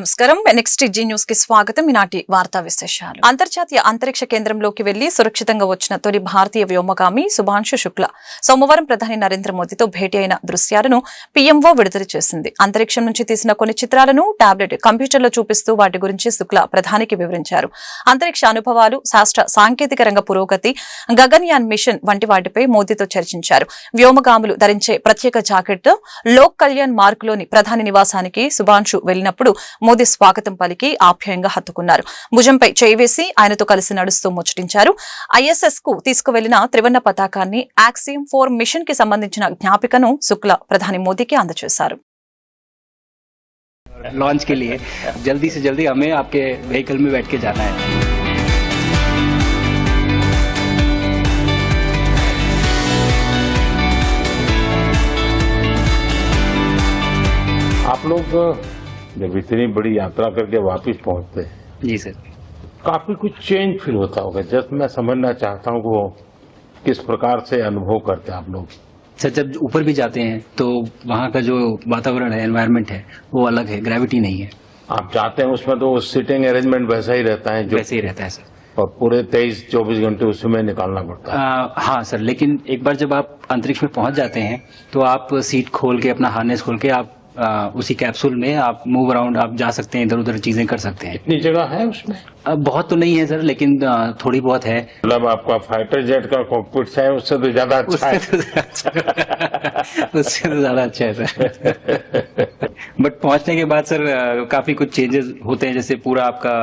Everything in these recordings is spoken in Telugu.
నమస్కారం. నెక్స్ట్ జీ న్యూస్ కి స్వాగతం. ఈనాటి వార్తా విశేషాలు. అంతర్జాతీయ అంతరిక్ష కేంద్రంలోకి వెళ్లి సురక్షితంగా వచ్చిన తొలి భారతీయ వ్యోమగామి శుభాంశు శుక్లా సోమవారం ప్రధాని నరేంద్ర మోదీతో భేటీ అయిన దృశ్యాలను పీఎంఓ విడుదల చేసింది. అంతరిక్షం నుంచి తీసిన కొన్ని చిత్రాలను టాబ్లెట్ కంప్యూటర్లో చూపిస్తూ వాటి గురించి శుక్లా ప్రధానికి వివరించారు. అంతరిక్ష అనుభవాలు, శాస్త్ర సాంకేతిక రంగ పురోగతి, గగన్యాన్ మిషన్ వంటి వాటిపై మోదీతో చర్చించారు. వ్యోమగాములు ధరించే ప్రత్యేక జాకెట్తో లోక్ కళ్యాణ్ మార్గ్లోని ప్రధాని నివాసానికి శుభాంశు వెళ్లినప్పుడు మోదీ స్వాగతం పలికి ఆప్యాయంగా హత్తుకున్నారు. భుజంపై చేయి వేసి ఆయనతో కలిసి నడుస్తూ ముచ్చటించారు. ఐఎస్ఎస్ కు తీసుకువెళ్లిన త్రివర్ణ పతాకాన్ని యాక్సియం 4 మిషన్ కి సంబంధించిన జ్ఞాపికను శుక్లా ప్రధాని మోదీకి అందజేశారు. लॉन्च के लिए जल्दी से जल्दी हमें आपके व्हीकल में बैठ के जाना है। आप लोग जब इतनी बड़ी यात्रा करके वापस पहुंचते हैं, जी सर, काफी कुछ चेंज फील होता होगा। जस्ट मैं समझना चाहता हूँ वो किस प्रकार से अनुभव करते हैं आप लोग। सर जब ऊपर भी जाते हैं तो वहाँ का जो वातावरण है, एनवायरनमेंट है, वो अलग है, ग्रेविटी नहीं है। आप जाते हैं उसमें तो सीटिंग अरेंजमेंट वैसा ही रहता है जो वैसे ही रहता है सर। और पूरे 23-24 घंटे उसमें निकालना पड़ता है। हाँ सर, लेकिन एक बार जब आप अंतरिक्ष में पहुंच जाते हैं तो आप सीट खोल के, अपना हार्नेस खोल के आप उसी कैप्सूल में आप मूव अराउंड आप जा सकते हैं, इधर उधर चीजें कर सकते हैं। इतनी जगह है उसमें? बहुत तो नहीं है सर, लेकिन थोड़ी बहुत है। मतलब आपका फाइटर जेट का कॉकपिट है उससे तो ज्यादा अच्छा है। उससे तो ज्यादा अच्छा है सर। बट पहुंचने के बाद सर काफी कुछ चेंजेस होते हैं, जैसे पूरा आपका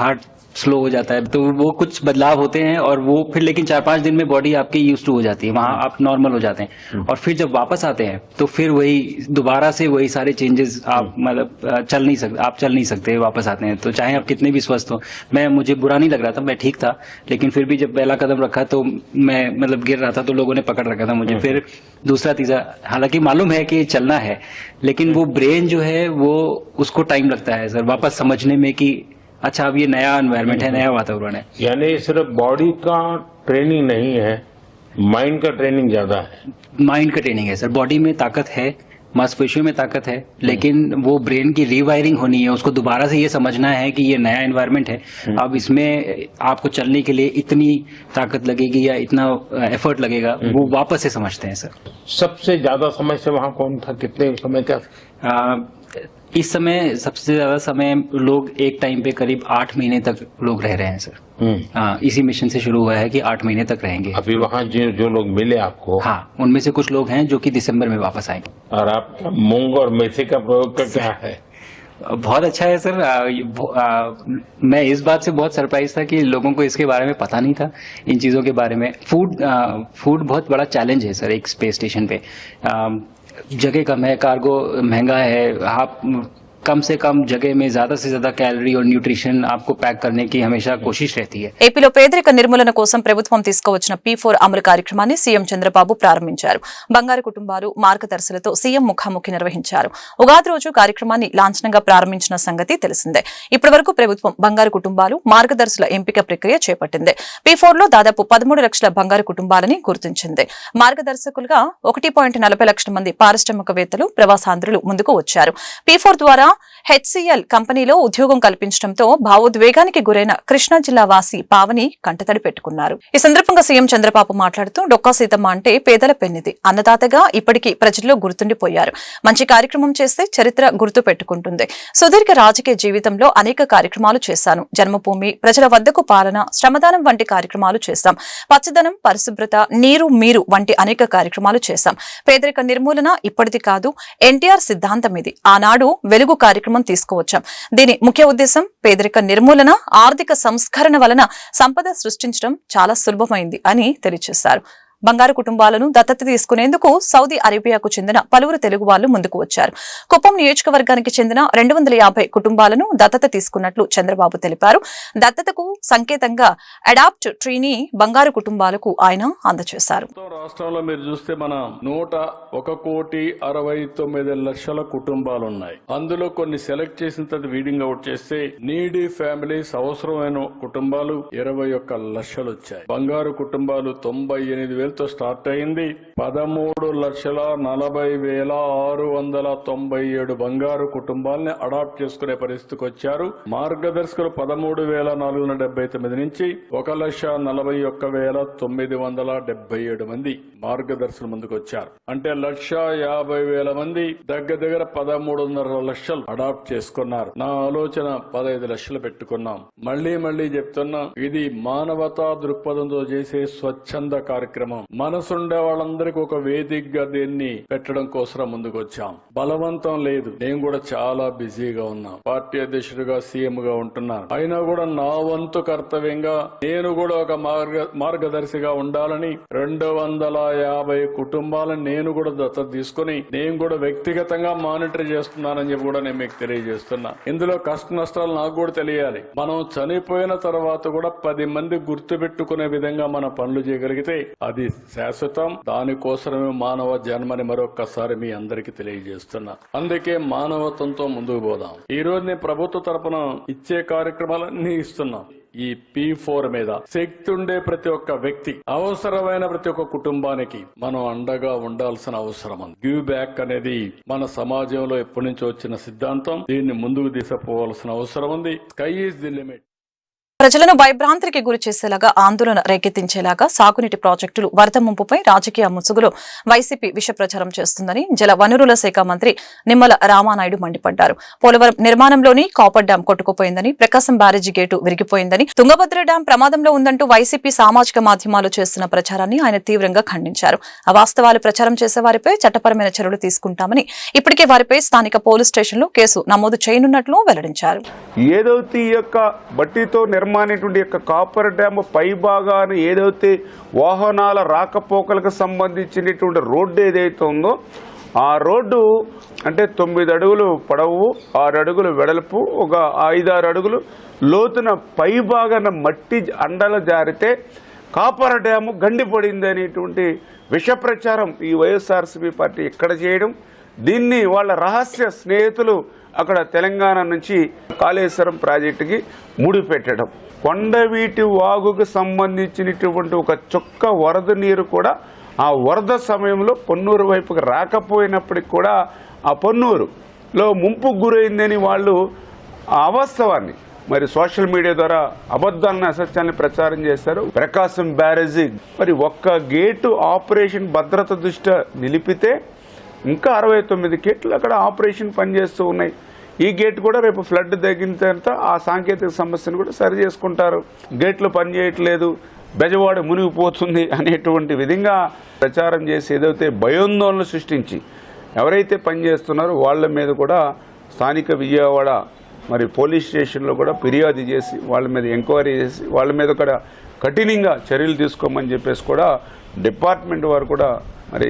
हार्ट स्लो हो जाता है, तो वो कुछ बदलाव होते हैं और वो फिर लेकिन 4-5 दिन में बॉडी आपकी यूज टू हो जाती है, वहाँ आप नॉर्मल हो जाते हैं। और फिर जब वापस आते हैं तो फिर वही दोबारा से वही सारे चेंजेस आप मतलब आप चल नहीं सकते वापस आते हैं, तो चाहे आप कितने भी स्वस्थ हो। मुझे बुरा नहीं लग रहा था, मैं ठीक था, लेकिन फिर भी जब पहला कदम रखा तो मैं मतलब गिर रहा था, तो लोगों ने पकड़ रखा था मुझे। फिर दूसरा तीसरा, हालांकि मालूम है कि चलना है, लेकिन वो ब्रेन जो है वो उसको टाइम लगता है सर वापस समझने में कि अच्छा अब ये नया एनवायरनमेंट है, नया वातावरण है। यानी सिर्फ बॉडी का ट्रेनिंग नहीं है, माइंड का ट्रेनिंग ज्यादा है। माइंड का ट्रेनिंग है सर, बॉडी में ताकत है, मांसपेशियों में ताकत है, लेकिन वो ब्रेन की रीवायरिंग होनी है, उसको दोबारा से ये समझना है कि ये नया एनवायरनमेंट है। अब इसमें आपको चलने के लिए इतनी ताकत लगेगी या इतना एफर्ट लगेगा, वो वापस से समझते हैं सर। सबसे ज्यादा समय से वहाँ कौन था, कितने समय का? इस समय सबसे ज्यादा समय लोग एक टाइम पे करीब 8 महीने तक लोग रह रहे हैं सर। इसी मिशन से शुरू हुआ है कि 8 महीने तक रहेंगे। अभी वहाँ जो लोग मिले आपको, हाँ, उनमें से कुछ लोग हैं जो कि दिसंबर में वापस आएंगे। और आप मूंग और मेथी का प्रयोग का क्या है? बहुत अच्छा है सर। मैं इस बात से बहुत सरप्राइज था कि लोगों को इसके बारे में पता नहीं था, इन चीजों के बारे में। फूड बहुत बड़ा चैलेंज है सर एक स्पेस स्टेशन पे। जगह कम है, कार्गो महंगा है, आप कम से कम जगह में ज्यादा से ज्यादा कैलोरी और న్యూట్రిషన్ आपको पैक करने की हमेशा कोशिश रहती है। ఏపీలో పేదరిక నిర్మూలన కోసం ప్రభుత్వం తీసుకువచ్చిన P4 అమలు కార్యక్రమాన్ని సీఎం చంద్రబాబు ప్రారంభించారు. బంగారు కుటుంబాలు మార్గదర్శులతో సీఎం ముఖాముఖి నిర్వహించారు. ఉగాది రోజు కార్యక్రమాన్ని లాంఛనంగా ప్రారంభించిన సంగతి తెలిసిందే. ఇప్పటి వరకు ప్రభుత్వం బంగారు కుటుంబాలు మార్గదర్శుల ఎంపిక ప్రక్రియ చేపట్టింది. P4 లో దాదాపు 13 లక్షల బంగారు కుటుంబాలని గుర్తించింది. మార్గదర్శకులుగా 1.40 లక్షల మంది పారిశ్రామికవేత్తలు, ప్రవాసాంధ్రులు ముందుకు వచ్చారు. P4 ద్వారా హెచ్సిఎల్ కంపెనీలో ఉద్యోగం కల్పించడంతో భావోద్వేగానికి గురైన కృష్ణా జిల్లా వాసి పావని కంటతడి పెట్టుకున్నారు. ఈ సందర్భంగా సీఎం చంద్రబాబు మాట్లాడుతూ డొక్కా సీతమ్మ అంటే పేదల పెన్నిది, అన్నదాతగా ఇప్పటికీ ప్రజల్లో గుర్తుండిపోయారు. మంచి కార్యక్రమం చేస్తే చరిత్ర గుర్తు పెట్టుకుంటుంది. సుదీర్ఘ రాజకీయ జీవితంలో అనేక కార్యక్రమాలు చేశాను. జన్మభూమి, ప్రజల వద్దకు పాలన, శ్రమదానం వంటి కార్యక్రమాలు చేశాం. పచ్చదనం, పరిశుభ్రత, నీరు మీరు వంటి అనేక కార్యక్రమాలు చేశాం. పేదరిక నిర్మూలన ఇప్పటిది కాదు, ఎన్టీఆర్ సిద్ధాంతం ఇది. ఆనాడు వెలుగు కార్యక్రమం తీసుకువచ్చాం. దీని ముఖ్య ఉద్దేశం పేదరిక నిర్మూలన, ఆర్థిక సంస్కరణ వలన సంపద సృష్టించడం చాలా సులభమైంది అని తెలియజేశారు. బంగారు కుటుంబాలను దత్తత తీసుకునేందుకు సౌదీ అరేబియాకు చెందిన పలువురు తెలుగు వాళ్లు ముందుకు వచ్చారు. కుప్పం నియోజకవర్గానికి చెందిన 250 కుటుంబాలను దత్తత తీసుకున్నట్లు చంద్రబాబు తెలిపారు. దత్తతకు సంకేతంగా అడాప్ట్ ట్రీని బంగారు కుటుంబాలకు ఆయన అందజేశారు. రాష్ట్రంలో మీరు చూస్తే మన 101,69,00,000 కుటుంబాలు ఉన్నాయి. అందులో కొన్ని సెలెక్ట్ చేసిన తర్వాత వీడింగ్ అవుట్ చేస్తే నీడీ ఫ్యామిలీస్, అవసరమైన కుటుంబాలు 21 లక్షలు వచ్చాయి. బంగారు కుటుంబాలు 98,000 వేలతో స్టార్ట్ అయింది. 13,40,697 బంగారు కుటుంబాలని అడాప్ట్ చేసుకునే పరిస్థితికి వచ్చారు. మార్గదర్శకులు 13,479 నుంచి 1,41,977 మంది మార్గదర్శకులు ముందుకు వచ్చారు. అంటే 1,50,000 మంది దగ్గర 13.5 లక్షలు అడాప్ట్ చేసుకున్నారు. నా ఆలోచన 15 లక్షలు పెట్టుకున్నాం. మళ్లీ చెప్తున్నా, ఇది మానవతా దృక్పథంతో చేసే స్వచ్ఛంద కార్యక్రమం. మనసుండే వాళ్ళందరికీ ఒక వేదికగా దీన్ని పెట్టడం కోసం ముందుకు వచ్చాం. బలవంతం లేదు. నేను కూడా చాలా బిజీగా ఉన్నా, పార్టీ అధ్యక్షుడిగా సీఎం గా ఉంటున్నాను. అయినా కూడా నా వంతు కర్తవ్యంగా నేను కూడా ఒక మార్గదర్శిగా ఉండాలని 250 కుటుంబాలను నేను కూడా దత్తత తీసుకుని నేను కూడా వ్యక్తిగతంగా మానిటర్ చేస్తున్నానని చెప్పి కూడా నేను మీకు తెలియజేస్తున్నా. ఇందులో కష్ట నష్టాలు నాకు కూడా తెలియాలి. మనం చనిపోయిన తర్వాత కూడా 10 మంది గుర్తు పెట్టుకునే విధంగా మన పనులు చేయగలిగితే అది శాశ్వతం. దానికోసమే మానవ జన్మని మరొక్కసారి మీ అందరికీ తెలియజేస్తున్నా. అందుకే మానవత్వంతో ముందుకు పోదాం. ఈ రోజు నేను ప్రభుత్వ తరపున ఇచ్చే కార్యక్రమాలన్నీ ఇస్తున్నాం. ఈ P4 మీద శక్తి ఉండే ప్రతి ఒక్క వ్యక్తి, అవసరమైన ప్రతి ఒక్క కుటుంబానికి మనం అండగా ఉండాల్సిన అవసరం ఉంది. గివ్ బ్యాక్ అనేది మన సమాజంలో ఎప్పటి నుంచో వచ్చిన సిద్ధాంతం. దీన్ని ముందుకు తీసుకుపోవాల్సిన అవసరం ఉంది. Sky is the limit. ప్రజలను భయభ్రాంతికి గురి చేసేలాగా, ఆందోళన రేకెత్తించేలాగా సాగునీటి ప్రాజెక్టులు వరద ముంపుపై రాజకీయ ముసుగులో వైసీపీ విష ప్రచారం చేస్తుందని జల వనరుల శాఖ మంత్రి నిమ్మల రామానాయుడు మండిపడ్డారు. పోలవరం నిర్మాణంలోని కాపర్ డ్యాం కొట్టుకుపోయిందని, ప్రకాశం బ్యారేజీ గేటు విరిగిపోయిందని, తుంగభద్ర డ్యాం ప్రమాదంలో ఉందంటూ వైసీపీ సామాజిక మాధ్యమాలు చేస్తున్న ప్రచారాన్ని ఆయన తీవ్రంగా ఖండించారు. అవాస్తవాలు ప్రచారం చేసే వారిపై చట్టపరమైన చర్యలు తీసుకుంటామని, ఇప్పటికే వారిపై స్థానిక పోలీస్ స్టేషన్లో కేసు నమోదు చేయనున్నట్లు వెల్లడించారు. ఏదైతే ఈ యొక్క బట్టీతో నిర్మాణమైనటువంటి యొక్క కాపర్ డ్యామ్ పై భాగాన్ని ఏదైతే వాహనాల రాకపోకలకు సంబంధించినటువంటి రోడ్డు ఏదైతే ఉందో ఆ రోడ్డు అంటే 9 అడుగులు పొడవు, 6 అడుగులు వెడల్పు, ఒక 5-6 అడుగులు లోతున పై భాగాన మట్టి అండలు జారితే కాపర్ డ్యాము గండిపడింది అనేటువంటి విష ప్రచారం ఈ వైఎస్ఆర్సీపీ పార్టీ ఇక్కడ చేయడం, దీన్ని వాళ్ళ రహస్య స్నేహితులు అక్కడ తెలంగాణ నుంచి కాళేశ్వరం ప్రాజెక్టుకి ముడిపెట్టడం, కొండవీటి వాగుకు సంబంధించినటువంటి ఒక చుక్క వరద నీరు కూడా ఆ వరద సమయంలో పొన్నూరు వైపుకి రాకపోయినప్పటికి కూడా ఆ పొన్నూరులో ముంపుకు గురైందని వాళ్ళు ఆ అవాస్తవాన్ని మరి సోషల్ మీడియా ద్వారా అబద్ధాలను, అసత్యాన్ని ప్రచారం చేశారు. ప్రకాశం బ్యారేజీ మరి ఒక్క గేటు ఆపరేషన్ భద్రత దృష్ట్యా నిలిపితే ఇంకా 69 గేట్లు అక్కడ ఆపరేషన్ పనిచేస్తూ ఉన్నాయి. ఈ గేట్ కూడా రేపు ఫ్లడ్ తగ్గిన తర్వాత ఆ సాంకేతిక సమస్యను కూడా సరి చేసుకుంటారు. గేట్లు పనిచేయట్లేదు, బెజవాడ మునిగిపోతుంది అనేటువంటి విధంగా ప్రచారం చేసి ఏదైతే భయోందోళనలు సృష్టించి ఎవరైతే పనిచేస్తున్నారో వాళ్ళ మీద కూడా స్థానిక విజయవాడ మరి పోలీస్ స్టేషన్లో కూడా ఫిర్యాదు చేసి వాళ్ళ మీద ఎంక్వైరీ చేసి వాళ్ళ మీద కూడా కఠినంగా చర్యలు తీసుకోమని చెప్పేసి కూడా డిపార్ట్మెంట్ వారు కూడా మరి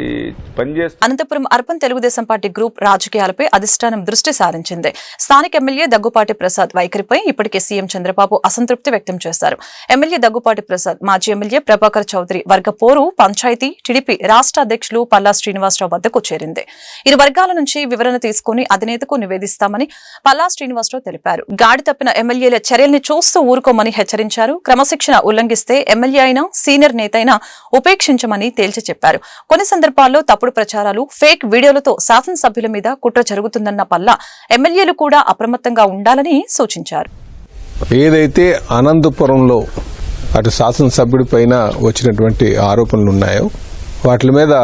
పనిచేస్తారు. Anantapuram urban Telugu Desam party group రాజకీయాలపై అధిష్టానం దృష్టి సారించింది. స్థానిక ఎమ్మెల్యే దగ్గుపాటి ప్రసాద్ వైఖరిపై ఇప్పటికే సీఎం చంద్రబాబు అసంతృప్తి వ్యక్తం చేశారు. ఎమ్మెల్యే దగ్గుపాటి ప్రసాద్, మాజీ ఎమ్మెల్యే ప్రభాకర్ చౌదరి వర్గ పోరు పంచాయతీ టీడీపీ రాష్ట్ర అధ్యక్షులు పల్లా శ్రీనివాసరావు వద్దకు చేరింది. ఇరు వర్గాల నుంచి వివరణ తీసుకుని అధినేతకు నివేదిస్తామని పల్లా శ్రీనివాసరావు తెలిపారు. గాడి తప్పిన ఎమ్మెల్యేల చర్యల్ని చూస్తూ ఊరుకోమని హెచ్చరించారు. క్రమశిక్షణ ఉల్లంఘిస్తే ఎమ్మెల్యే అయినా సీనియర్ నేత అయినా ఉపేక్షించమని తేల్చి చెప్పారు. కొన్ని సందర్భాల్లో తప్పుడు ప్రచారాలు, ఫేక్ వీడియోలతో శాసనసభ్యుల మీద కుట్ర జరుగుతుందన్న పల్లా ఎమ్మెల్యేలు కూడా అప్రమత్తంగా ఉండాలని సూచించారు. ఏదైతే అనంతపురంలో అటు శాసనసభ్యుడి పైన వచ్చినటువంటి ఆరోపణలు ఉన్నాయో వాటి మీద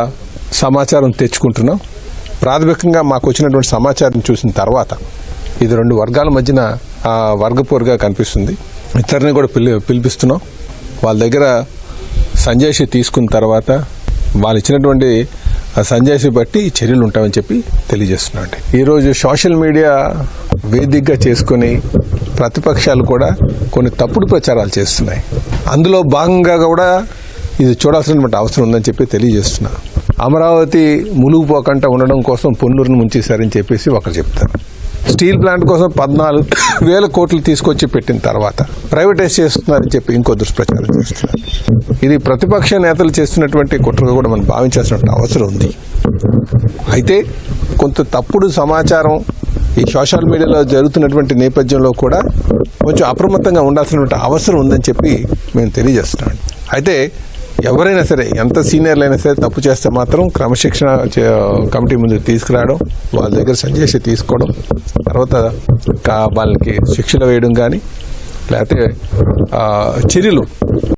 సమాచారం తెచ్చుకుంటున్నాం. ప్రాథమికంగా మాకు వచ్చినటువంటి సమాచారం చూసిన తర్వాత ఇది 2 వర్గాల మధ్యన వర్గపోరుగా కనిపిస్తుంది. ఇద్దరిని కూడా పిలిపిస్తున్నాం. వాళ్ళ దగ్గర సంజాయిషి తీసుకున్న తర్వాత వాళ్ళు ఇచ్చినటువంటి సంజాయిషి బట్టి చర్యలు ఉంటామని చెప్పి తెలియజేస్తున్నాండి. ఈరోజు సోషల్ మీడియా వేదికగా చేసుకుని ప్రతిపక్షాలు కూడా కొన్ని తప్పుడు ప్రచారాలు చేస్తున్నాయి. అందులో భాగంగా కూడా ఇది చూడాల్సినటువంటి అవసరం ఉందని చెప్పి తెలియజేస్తున్నా. అమరావతి ములుగుపోకుండా ఉండడం కోసం పొన్నూరును ముంచేశారని చెప్పేసి ఒకరు చెప్తారు. స్టీల్ ప్లాంట్ కోసం 14,000 కోట్లు తీసుకొచ్చి పెట్టిన తర్వాత ప్రైవేటైజ్ చేస్తున్నారని చెప్పి ఇంకో దుష్ప్రచారం చేస్తున్నారు. ఇది ప్రతిపక్ష నేతలు చేస్తున్నటువంటి కుట్రగా కూడా మనం భావించాల్సిన అవసరం ఉంది. అయితే కొంత తప్పుడు సమాచారం ఈ సోషల్ మీడియాలో జరుగుతున్నటువంటి నేపథ్యంలో కూడా కొంచెం అప్రమత్తంగా ఉండాల్సినటువంటి అవసరం ఉందని చెప్పి మేము తెలియజేస్తున్నాం. అయితే ఎవరైనా సరే ఎంత సీనియర్లు అయినా సరే తప్పు చేస్తే మాత్రం క్రమశిక్షణ కమిటీ ముందు తీసుకురావడం, వాళ్ళ దగ్గర సజెషన్ తీసుకోవడం, తర్వాత వాళ్ళకి శిక్షలు వేయడం కానీ లేకపోతే చర్యలు.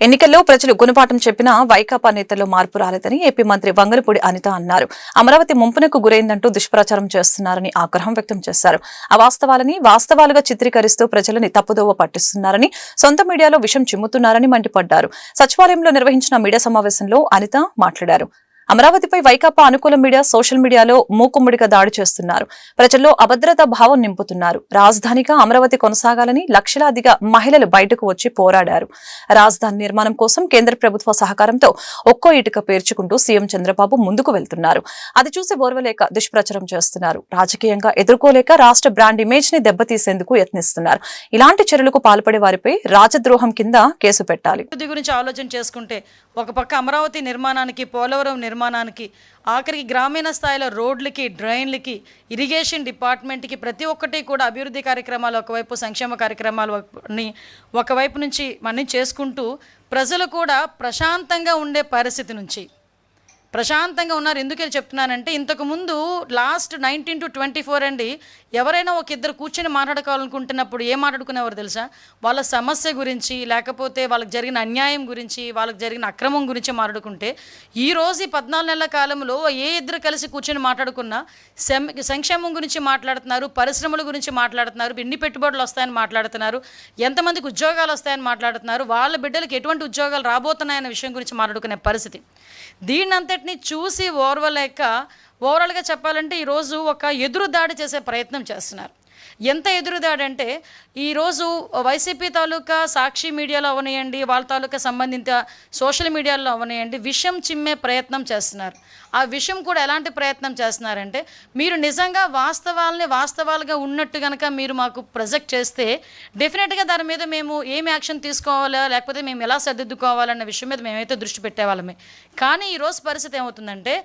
ఎన్నికల్లో ప్రజలు గుణపాఠం చెప్పినా వైకాపా నేతల్లో మార్పు రాలేదని ఏపీ మంత్రి వంగలపూడి అనిత అన్నారు. అమరావతి ముంపునకు గురైందంటూ దుష్ప్రచారం చేస్తున్నారని ఆగ్రహం వ్యక్తం చేశారు. అవాస్తవాలని వాస్తవాలుగా చిత్రీకరిస్తూ ప్రజలని తప్పుదోవ పట్టిస్తున్నారని, సొంత మీడియాలో విషం చిమ్ముతున్నారని మండిపడ్డారు. సచివాలయంలో నిర్వహించిన మీడియా సమావేశంలో అనిత మాట్లాడారు. అమరావతిపై వైకాపా అనుకూల మీడియా సోషల్ మీడియాలో మూకుమ్మడిగా దాడి చేస్తున్నారు. ప్రజల్లో అభద్రతా భావం నింపుతున్నారు. రాజధానిగా అమరావతి కొనసాగాలని లక్షలాదిగా మహిళలు బయటకు వచ్చి పోరాడారు. రాజధాని నిర్మాణం కోసం కేంద్ర ప్రభుత్వ సహకారంతో ఒక్కో ఇటుక పేర్చుకుంటూ సీఎం చంద్రబాబు ముందుకు వెళ్తున్నారు. అది చూసి ఓర్వలేక దుష్ప్రచారం చేస్తున్నారు. రాజకీయంగా ఎదుర్కోలేక రాష్ట్ర బ్రాండ్ ఇమేజ్ ని దెబ్బతీసేందుకు యత్నిస్తున్నారు. ఇలాంటి చర్యలకు పాల్పడే వారిపై రాజద్రోహం కింద కేసు పెట్టాలి. గురించి ఆలోచన చేసుకుంటే ఒక పక్క అమరావతి నిర్మాణానికి, పోలవరం నిర్మాణానికి, ఆఖరికి గ్రామీణ స్థాయిలో రోడ్లకి, డ్రైన్లకి, ఇరిగేషన్ డిపార్ట్మెంట్కి ప్రతి ఒక్కటి కూడా అభివృద్ధి కార్యక్రమాలు ఒకవైపు, సంక్షేమ కార్యక్రమాలని ఒకవైపు నుంచి మనం చేసుకుంటూ ప్రజలు కూడా ప్రశాంతంగా ఉండే పరిస్థితి నుంచి ప్రశాంతంగా ఉన్నారు. ఎందుకని చెప్తున్నానంటే ఇంతకుముందు లాస్ట్ 19 to 24 అండి, ఎవరైనా ఒక ఇద్దరు కూర్చొని మాట్లాడుకోవాలనుకుంటున్నప్పుడు ఏం మాట్లాడుకునేవారు తెలుసా? వాళ్ళ సమస్య గురించి, లేకపోతే వాళ్ళకి జరిగిన అన్యాయం గురించి, వాళ్ళకి జరిగిన అక్రమం గురించి మాట్లాడుకుంటే, ఈరోజు ఈ 14 నెలల కాలంలో ఏ ఇద్దరు కలిసి కూర్చొని మాట్లాడుకున్నా సంక్షేమం గురించి మాట్లాడుతున్నారు, పరిశ్రమల గురించి మాట్లాడుతున్నారు, ఎన్ని పెట్టుబడులు వస్తాయని మాట్లాడుతున్నారు, ఎంతమందికి ఉద్యోగాలు వస్తాయని మాట్లాడుతున్నారు, వాళ్ళ బిడ్డలకు ఎటువంటి ఉద్యోగాలు రాబోతున్నాయన్న విషయం గురించి మాట్లాడుకునే పరిస్థితి. దీన్నంతటిని చూసి ఓర్వలేక ఓవరాల్గా చెప్పాలంటే ఈరోజు ఒక ఎదురుదాడి చేసే ప్రయత్నం చేస్తున్నారు. ఎంత ఎదురుదాడి అంటే ఈరోజు వైసీపీ తాలూకా సాక్షి మీడియాలో అవనియండి, వాళ్ళ తాలూకా సంబంధిత సోషల్ మీడియాలో అవనియండి, విషం చిమ్మే ప్రయత్నం చేస్తున్నారు. ఆ విషయం కూడా ఎలాంటి ప్రయత్నం చేస్తున్నారంటే, మీరు నిజంగా వాస్తవాలుగా ఉన్నట్టు కనుక మీరు మాకు ప్రొజెక్ట్ చేస్తే డెఫినెట్గా దాని మీద మేము ఏమి యాక్షన్ తీసుకోవాలా, లేకపోతే మేము ఎలా సర్దిద్దుకోవాలన్న విషయం మీద మేమైతే దృష్టి పెట్టేవాళ్ళమే. కానీ ఈరోజు పరిస్థితి ఏమవుతుందంటే,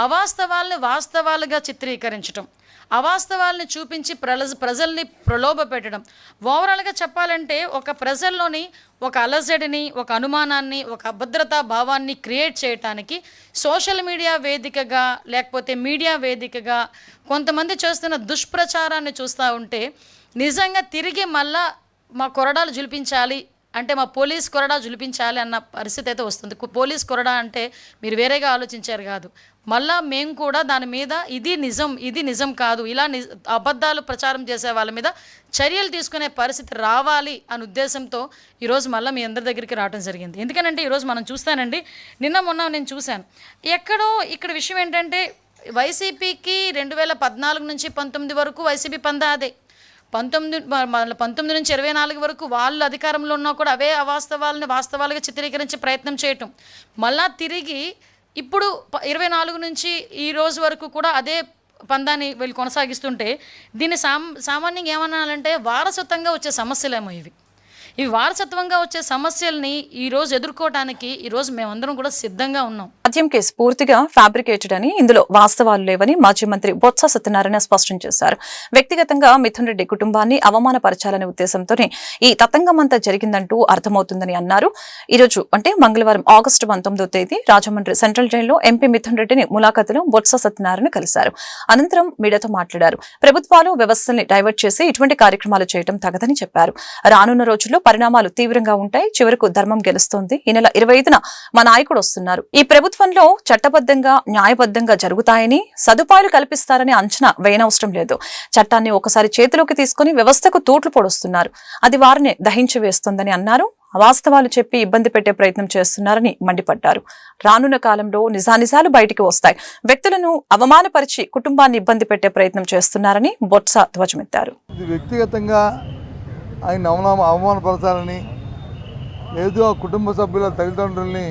అవాస్తవాల్ని వాస్తవాలుగా చిత్రీకరించడం, అవాస్తవాల్ని చూపించి ప్రజల్ని ప్రలోభ పెట్టడం, ఓవరాల్గా చెప్పాలంటే ఒక ప్రజల్లోని ఒక అలజడిని, ఒక అనుమానాన్ని, ఒక అభద్రతా భావాన్ని క్రియేట్ చేయడానికి సోషల్ మీడియా వేదికగా, లేకపోతే మీడియా వేదికగా కొంతమంది చేస్తున్న దుష్ప్రచారాన్ని చూస్తూ ఉంటే నిజంగా తిరిగి మళ్ళా మా కొరడాలు జులిపించాలి అంటే, మా పోలీస్ కొరడా జులిపించాలి అన్న పరిస్థితి అయితే వస్తుంది. పోలీస్ కొరడా అంటే మీరు వేరేగా ఆలోచించారు కాదు, మళ్ళా మేము కూడా దాని మీద ఇది నిజం కాదు, ఇలా అబద్ధాలు ప్రచారం చేసే వాళ్ళ మీద చర్యలు తీసుకునే పరిస్థితి రావాలి అనే ఉద్దేశంతో ఈరోజు మళ్ళీ మీ అందరి దగ్గరికి రావడం జరిగింది. ఎందుకనంటే ఈరోజు మనం చూస్తానండి, నిన్న మొన్న నేను చూశాను ఎక్కడో ఇక్కడ విషయం ఏంటంటే, వైసీపీకి 2014 నుంచి 19 వరకు వైసీపీ పందా అదే, 19 నుంచి 24 వరకు వాళ్ళు అధికారంలో ఉన్నా కూడా అవే అవాస్తవాలని వాస్తవాలుగా చిత్రీకరించే ప్రయత్నం చేయటం, మళ్ళా తిరిగి ఇప్పుడు 24 నుంచి ఈ రోజు వరకు కూడా అదే పందాన్ని వీళ్ళు కొనసాగిస్తుంటే, దీన్ని సామాన్యంగా ఏమనాలంటే వారసత్వంగా వచ్చే సమస్యలేమో ఇవి వారసత్వంగా వచ్చే సమస్యల్ని ఈరోజు ఎదుర్కోవడానికి ఈరోజు మేమందరం కూడా సిద్ధంగా ఉన్నాం. మద్యం కేసు పూర్తిగా ఫ్యాబ్రికేటెడ్ అని, ఇందులో వాస్తవాలు లేవని మాజీ మంత్రి బొత్స సత్యనారాయణ స్పష్టం చేశారు. వ్యక్తిగతంగా మిథున్ రెడ్డి కుటుంబాన్ని అవమానపరచాలనే ఉద్దేశంతోనే ఈ తతంగమంతా జరిగిందంటూ అర్థమవుతుందని అన్నారు. ఈరోజు అంటే మంగళవారం ఆగస్టు 19వ తేదీ రాజమండ్రి సెంట్రల్ జైల్లో ఎంపీ మిథున్ రెడ్డిని ములాఖతులో బొత్స సత్యనారాయణ కలిశారు. అనంతరం మీడియాతో మాట్లాడారు. ప్రభుత్వాలు వ్యవస్థల్ని డైవర్ట్ చేసి ఇటువంటి కార్యక్రమాలు చేయడం తగదని చెప్పారు. రానున్న రోజుల్లో పరిణామాలు తీవ్రంగా ఉంటాయి. చివరకు ధర్మం గెలుస్తోంది. ఈ నెల 25న మా నాయకుడు వస్తున్నారు. ఈ ప్రభుత్వంలో చట్టబద్ధంగా న్యాయబద్ధంగా జరుగుతాయని, సదుపాయాలు కల్పిస్తారని అంచనా వేయనవసరం లేదు. చట్టాన్ని ఒకసారి చేతిలోకి తీసుకుని వ్యవస్థకు తూట్లు పొడుస్తున్నారు. అది వారిని దహించి వేస్తోందని అన్నారు. అవాస్తవాలు చెప్పి ఇబ్బంది పెట్టే ప్రయత్నం చేస్తున్నారని మండిపడ్డారు. రానున్న కాలంలో నిజానిజాలు బయటికి వస్తాయి. వ్యక్తులను అవమానపరిచి కుటుంబాన్ని ఇబ్బంది పెట్టే ప్రయత్నం చేస్తున్నారని బొత్స ధ్వజమెత్తారు. వ్యక్తిగతంగా ఆయన అవమానపరచాలని, లేదు ఆ కుటుంబ సభ్యుల తల్లిదండ్రుల్ని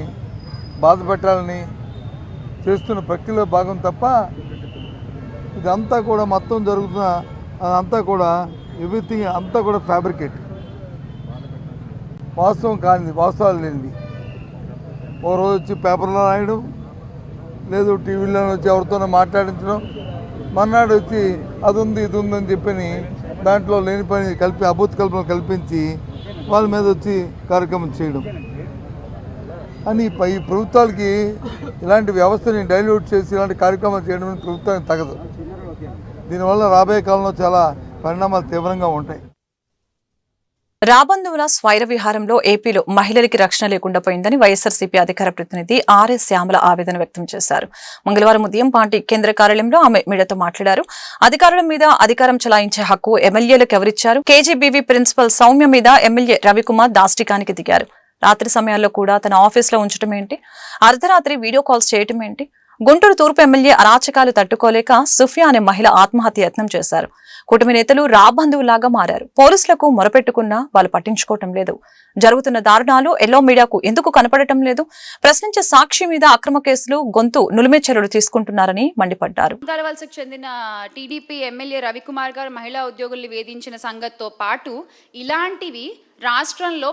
బాధ పెట్టాలని చేస్తున్న ప్రక్రియలో భాగం తప్ప, ఇదంతా కూడా మొత్తం జరుగుతున్న అదంతా కూడా ఎవ్రీథింగ్ అంతా కూడా ఫ్యాబ్రికేట్, వాస్తవం కానిది, వాస్తవాలు లేనిది. ఓ రోజు వచ్చి పేపర్లో రాయడం, లేదు టీవీలో వచ్చి ఎవరితోనో మాట్లాడించడం, మర్నాడు వచ్చి అది ఉంది ఇది ఉందని చెప్పని దాంట్లో లేని పని అభూత కల్పనలు కల్పించి వాళ్ళ మీద వచ్చి కార్యక్రమం చేయడం. అని ఈ ప్రభుత్వాలకి ఇలాంటి వ్యవస్థని డైల్యూట్ చేసి ఇలాంటి కార్యక్రమాలు చేయడం ప్రభుత్వానికి తగదు. దీనివల్ల రాబోయే కాలంలో చాలా పరిణామాలు తీవ్రంగా ఉంటాయి. రాబందువుల స్వైర విహారంలో ఏపీలో మహిళలకి రక్షణ లేకుండా పోయిందని వైఎస్ఆర్సీపీ అధికార ప్రతినిధి ఆర్ఎస్ శ్యామల ఆవేదన వ్యక్తం చేశారు. మంగళవారం ఉదయం పార్టీ కేంద్ర కార్యాలయంలో ఆమె మీడియాతో మాట్లాడారు. అధికారుల మీద అధికారం చలాయించే హక్కు ఎమ్మెల్యేలకు ఎవరిచ్చారు? కేజీబీవీ ప్రిన్సిపల్ సౌమ్య మీద ఎమ్మెల్యే రవికుమార్ దాష్టికానికి దిగారు. రాత్రి సమయాల్లో కూడా తన ఆఫీసులో ఉంచడం ఏంటి? అర్ధరాత్రి వీడియో కాల్స్ చేయటం ఏంటి? గుంటూరు తూర్పు ఎమ్మెల్యే అరాచకాలు తట్టుకోలేక సుఫియా అనే మహిళ ఆత్మహత్య యత్నం చేశారు. కూటమి నేతలు రాబంధువులాగా మారారు. పోలీసులకు మొరపెట్టుకున్నా వాళ్ళు పట్టించుకోవటం లేదు. జరుగుతున్న దారుణాలు ఎల్లో మీడియాకు ఎందుకు కనపడటం లేదు? ప్రశ్నించే సాక్షి మీద అక్రమ కేసులు, గొంతు నులిమే చర్యలు తీసుకుంటున్నారని మండిపడ్డారు. గర్వాల్సికి చెందిన టీడీపీ ఎమ్మెల్యే రవికుమార్ గారు మహిళా ఉద్యోగుల్ని వేధించిన సంగతితో పాటు ఇలాంటివి రాష్ట్రంలో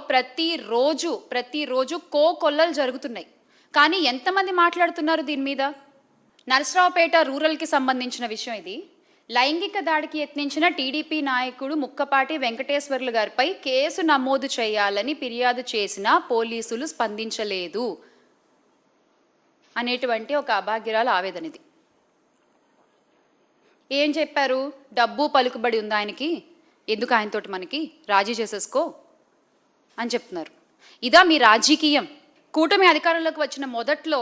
ప్రతిరోజు కోకొల్లలు జరుగుతున్నాయి. కానీ ఎంతమంది మాట్లాడుతున్నారు దీని మీద? నరసరావుపేట రూరల్కి సంబంధించిన విషయం ఇది. లైంగిక దాడికి యత్నించిన టీడీపీ నాయకుడు ముక్కపాటి వెంకటేశ్వర్లు గారిపై కేసు నమోదు చేయాలని ఫిర్యాదు చేసినా పోలీసులు స్పందించలేదు అనేటువంటి ఒక అభాగ్యురాల ఆవేదన ఇది. ఏం చెప్పారు? డబ్బు పలుకుబడి ఉంది ఆయనకి, ఎందుకు ఆయనతోటి మనకి రాజీ చేసేసుకో అని చెప్తున్నారు. ఇదా మీ రాజకీయం? కూటమి అధికారంలోకి వచ్చిన మొదట్లో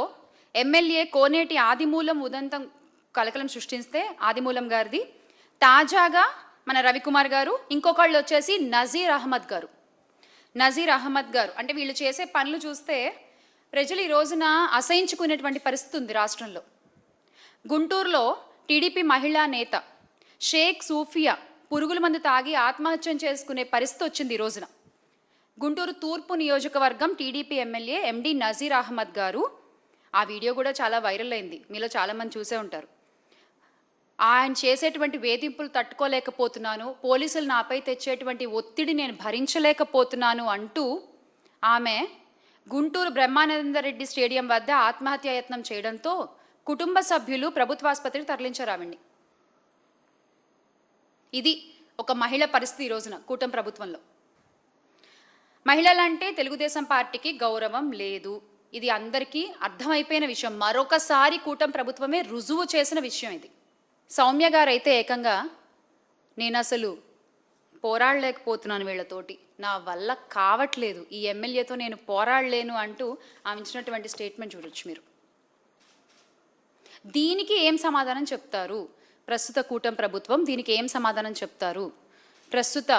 ఎమ్మెల్యే కోనేటి ఆదిమూలం ఉదంతం కలకలం సృష్టిస్తే ఆదిమూలం గారిది, తాజాగా మన రవికుమార్ గారు, ఇంకొకళ్ళు వచ్చేసి నజీర్ అహ్మద్ గారు. అంటే వీళ్ళు చేసే పనులు చూస్తే ప్రజలు ఈ రోజున అసహించుకునేటువంటి పరిస్థితి ఉంది రాష్ట్రంలో. గుంటూరులో టీడీపీ మహిళా నేత షేక్ సూఫియా పురుగుల మందు తాగి ఆత్మహత్యం చేసుకునే పరిస్థితి వచ్చింది ఈ రోజున. గుంటూరు తూర్పు నియోజకవర్గం టీడీపీ ఎమ్మెల్యే ఎండి నజీర్ అహ్మద్ గారు, ఆ వీడియో కూడా చాలా వైరల్ అయింది, మీలో చాలామంది చూసే ఉంటారు. ఆయన చేసేటువంటి వేధింపులు తట్టుకోలేకపోతున్నాను, పోలీసులు నాపై తెచ్చేటువంటి ఒత్తిడి నేను భరించలేకపోతున్నాను అంటూ ఆమె గుంటూరు బ్రహ్మానందరెడ్డి స్టేడియం వద్ద ఆత్మహత్యాయత్నం చేయడంతో కుటుంబ సభ్యులు ప్రభుత్వ ఆసుపత్రికి తరలించారు ఆవిడ్ని. ఇది ఒక మహిళ పరిస్థితి ఈ రోజున కూటమి ప్రభుత్వంలో. మహిళలంటే తెలుగుదేశం పార్టీకి గౌరవం లేదు, ఇది అందరికీ అర్థమైపోయిన విషయం. మరొకసారి కూటమి ప్రభుత్వమే రుజువు చేసిన విషయం ఇది. సౌమ్య గారు అయితే ఏకంగా నేను అసలు పోరాడలేకపోతున్నాను వీళ్ళతోటి, నా వల్ల కావట్లేదు, ఈ ఎమ్మెల్యేతో నేను పోరాడలేను అంటూ ఆమె ఇచ్చినటువంటి స్టేట్మెంట్ చూడొచ్చు మీరు. దీనికి ఏం సమాధానం చెప్తారు ప్రస్తుత కూటమి ప్రభుత్వం? దీనికి ఏం సమాధానం చెప్తారు ప్రస్తుత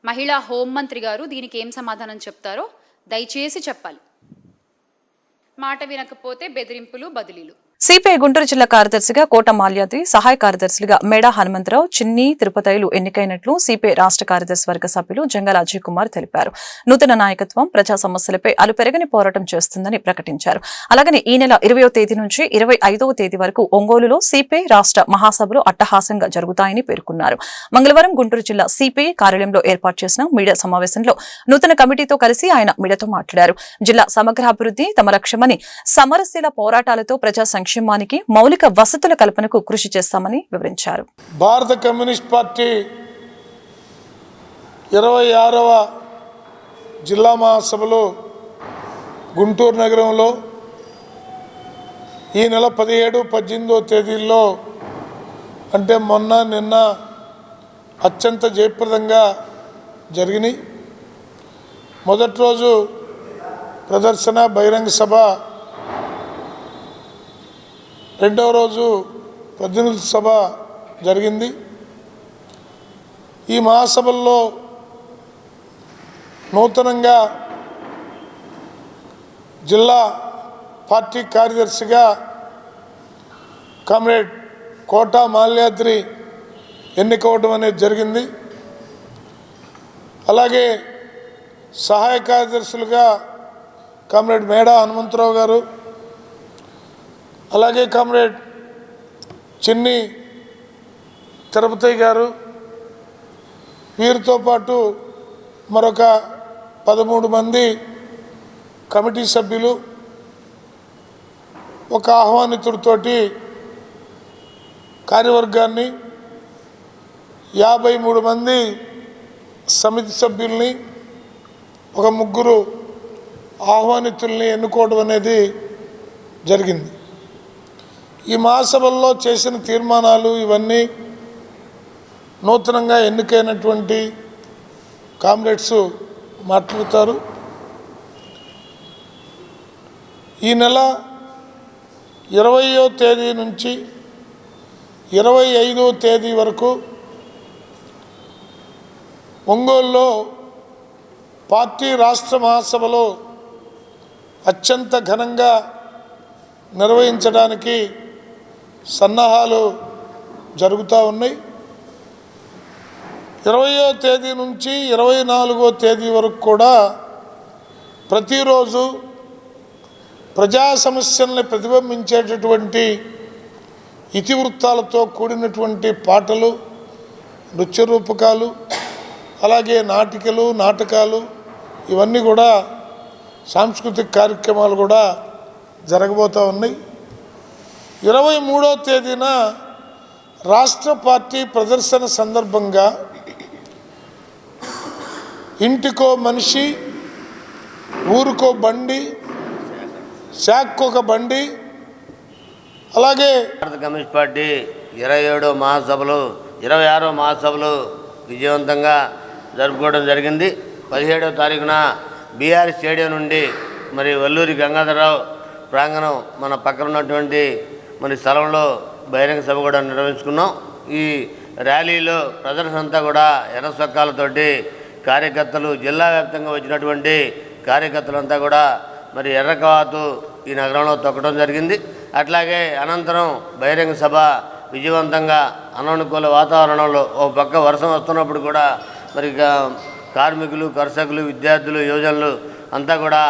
మహిళా హోంమంత్రి గారు? దీనికి ఏం సమాధానం చెప్తారో దయచేసి చెప్పాలి. మాట వినకపోతే బెదిరింపులు, బదిలీలు. సిపిఐ గుంటూరు జిల్లా కార్యదర్శిగా కోట మాల్యాద్రి, సహాయ కార్యదర్శులుగా మేడా హనుమంతరావు, చిన్ని తిరుపతైలు ఎన్నికైనట్లు సిపిఐ రాష్ట్ర కార్యదర్శి వర్గ సభ్యులు జంగాల అజయ్ కుమార్ తెలిపారు. నూతన నాయకత్వం ప్రజా సమస్యలపై అలుపెరగని పోరాటం చేస్తుందని ప్రకటించారు. అలాగని ఈ నెల 20వ తేదీ నుంచి 25వ తేదీ వరకు ఒంగోలులో సిపిఐ రాష్ట్ర మహాసభలు అట్టహాసంగా జరుగుతాయని పేర్కొన్నారు. మంగళవారం గుంటూరు జిల్లా సిపిఐ కార్యాలయంలో ఏర్పాటు చేసిన మీడియా సమావేశంలో నూతన కమిటీతో కలిసి ఆయన మీడియాతో మాట్లాడారు. జిల్లా సమగ్రాభివృద్ధి తమ లక్ష్యమని, సమరశీల పోరాటాలతో ప్రజా సంక్షేమానికి, మౌలిక వసతుల కల్పనకు కృషి చేస్తామని వివరించారు. భారత కమ్యూనిస్ట్ పార్టీ 26వ జిల్లా మహాసభలు గుంటూరు నగరంలో ఈ నెల 17, 18వ తేదీల్లో అంటే మొన్న నిన్న అత్యంత జయప్రదంగా జరిగినాయి. మొదటి రోజు ప్రదర్శన బహిరంగ సభ, రెండవ రోజు ప్రతినిధుల సభ జరిగింది. ఈ మహాసభల్లో నూతనంగా జిల్లా పార్టీ కార్యదర్శిగా కామ్రేడ్ కోట మాల్యాద్రి ఎన్నికవడం అనేది జరిగింది. అలాగే సహాయ కార్యదర్శులుగా కామ్రేడ్ మేడా హనుమంతరావు గారు, అలాగే కామ్రేడ్ చిన్ని తిరుపతి గారు, వీరితో పాటు మరొక 13 మంది కమిటీ సభ్యులు, ఒక ఆహ్వానితుడితోటి కార్యవర్గాన్ని, 53 మంది సమితి సభ్యుల్ని, ఒక 3 ఆహ్వానితుల్ని ఎన్నుకోవడం అనేది జరిగింది. ఈ మహాసభల్లో చేసిన తీర్మానాలు ఇవన్నీ నూతనంగా ఎన్నికైనటువంటి కామ్రేడ్స్ మాట్లాడతారు. ఈ నెల 20వ తేదీ నుంచి 25వ తేదీ వరకు ఒంగోలులో పార్టీ రాష్ట్ర మహాసభలో అత్యంత ఘనంగా నిర్వహించడానికి సన్నాహాలు జరుగుతూ ఉన్నాయి. 20వ తేదీ నుంచి 24వ తేదీ వరకు కూడా ప్రతిరోజు ప్రజా సమస్యల్ని ప్రతిబింబించేటటువంటి ఇతివృత్తాలతో కూడినటువంటి పాటలు, నృత్య రూపకాలు, అలాగే నాటికలు, నాటకాలు ఇవన్నీ కూడా సాంస్కృతిక కార్యక్రమాలు కూడా జరగబోతూ ఉన్నాయి. 23వ తేదీన రాష్ట్ర పార్టీ ప్రదర్శన సందర్భంగా ఇంటికో మనిషి, ఊరుకో బండి, శాఖొక బండి, అలాగే భారత కమ్యూనిస్ట్ పార్టీ 27వ మహాసభలు 26వ మహాసభలు విజయవంతంగా జరుపుకోవడం జరిగింది. 17వ తారీఖున బీఆర్ స్టేడియం నుండి మరి వల్లూరి గంగాధరరావు ప్రాంగణం మన పక్కన ఉన్నటువంటి మరి స్థలంలో బహిరంగ సభ కూడా నిర్వహించుకున్నాం. ఈ ర్యాలీలో ప్రదర్శన అంతా కూడా ఎర్ర చొక్కాలతోటి కార్యకర్తలు, జిల్లా వ్యాప్తంగా వచ్చినటువంటి కార్యకర్తలంతా కూడా మరి ఎర్రకవాతు ఈ నగరంలో తొక్కడం జరిగింది. అట్లాగే అనంతరం బహిరంగ సభ విజయవంతంగా అననుకూల వాతావరణంలో ఒక పక్క వర్షం వస్తున్నప్పుడు కూడా మరి కార్మికులు, కర్షకులు, విద్యార్థులు, యువజనులు అంతా కూడా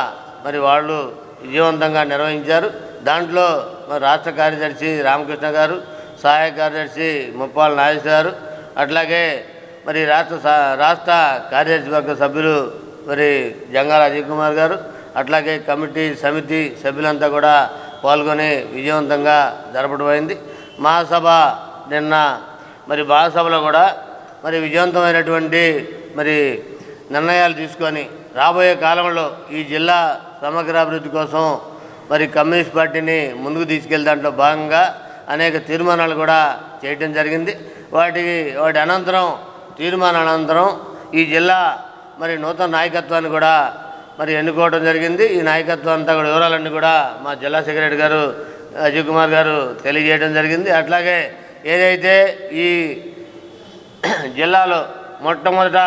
మరి వాళ్ళు విజయవంతంగా నిర్వహించారు. దాంట్లో మరి రాష్ట్ర కార్యదర్శి రామకృష్ణ గారు, సహాయ కార్యదర్శి ముప్పాల నాగేశ్వర గారు, అట్లాగే మరి రాష్ట్ర కార్యదర్శి వర్గ సభ్యులు మరి జంగాల అజయ్ కుమార్ గారు, అట్లాగే కమిటీ సమితి సభ్యులంతా కూడా పాల్గొని విజయవంతంగా జరపడమైంది. మహాసభ నిన్న మరి మహాసభలో కూడా మరి విజయవంతమైనటువంటి మరి నిర్ణయాలు తీసుకొని రాబోయే కాలంలో ఈ జిల్లా సమగ్రాభివృద్ధి కోసం మరి కమ్యూనిస్ట్ పార్టీని ముందుకు తీసుకెళ్లే దాంట్లో భాగంగా అనేక తీర్మానాలు కూడా చేయటం జరిగింది. వాటి అనంతరం తీర్మానాల అనంతరం ఈ జిల్లా మరి నూతన నాయకత్వాన్ని కూడా మరి ఎన్నుకోవడం జరిగింది. ఈ నాయకత్వం అంతా కూడా వివరాలన్నీ కూడా మా జిల్లా సెక్రటరీ గారు అజయ్ కుమార్ గారు తెలియజేయడం జరిగింది. అట్లాగే ఏదైతే ఈ జిల్లాలో మొట్టమొదట